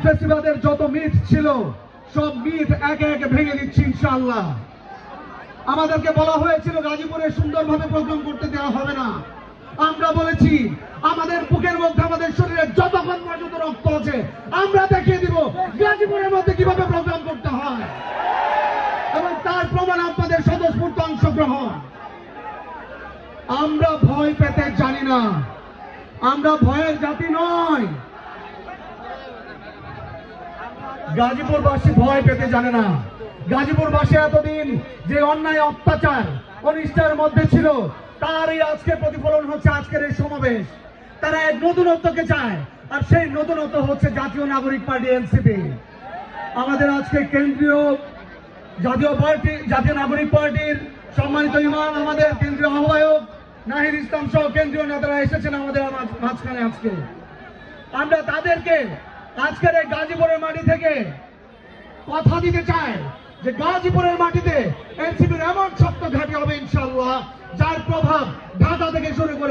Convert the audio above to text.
ফেসিবাদের যত মিথ ছিল সব মিথ একে একে ভেঙে দিচ্ছি ইনশাআল্লাহ। আমাদেরকে বলা হয়েছিল গাজীপুরে সুন্দরভাবে প্রোগ্রাম করতে দেওয়া হবে না। আমরা বলেছি আমাদের বুকের মধ্যে আমাদের শরীরে যতক্ষণ পর্যন্ত রক্ত আছে আমরা দেখিয়ে দিব গাজীপুরের মধ্যে কিভাবে প্রোগ্রাম করতে হয়, এবং তার প্রমাণ আপনাদের স্বতঃস্ফূর্ত অংশগ্রহণ। আমরা ভয় পেতে জানি না, আমরা ভয়ের জাতি নয়। গাজীপুরবাসী ভয় পেতে জানে না। গাজীপুরবাসী এতদিন যে অন্যায় অত্যাচার অনিষ্টার মধ্যে ছিল তারই আজকে প্রতিফলন হচ্ছে আজকের এই সমাবেশ। তারা এক নতুনত্বকে চায়, আর সেই নতুনত্ব হচ্ছে জাতীয় নাগরিক পার্টি এনসিপি। আমাদের আজকে কেন্দ্রীয় জাতীয় নাগরিক পার্টির সম্মানিত ইমাম, আমাদের কেন্দ্রীয় আহ্বায়ক নাহিদ ইসলাম সহ কেন্দ্রীয় নেতারা এসেছেন আমাদের মাঝখানে। আজকে আমরা তাদেরকে আজকের এই গাজীপুরের মাটি থেকে কথা দিতে চাই যে গাজীপুরের মাটিতে এনসিপির এমন শক্ত ঘাঁটি হবে ইনশাআল্লাহ, যার প্রভাব ঢাকা থেকে শুরু করে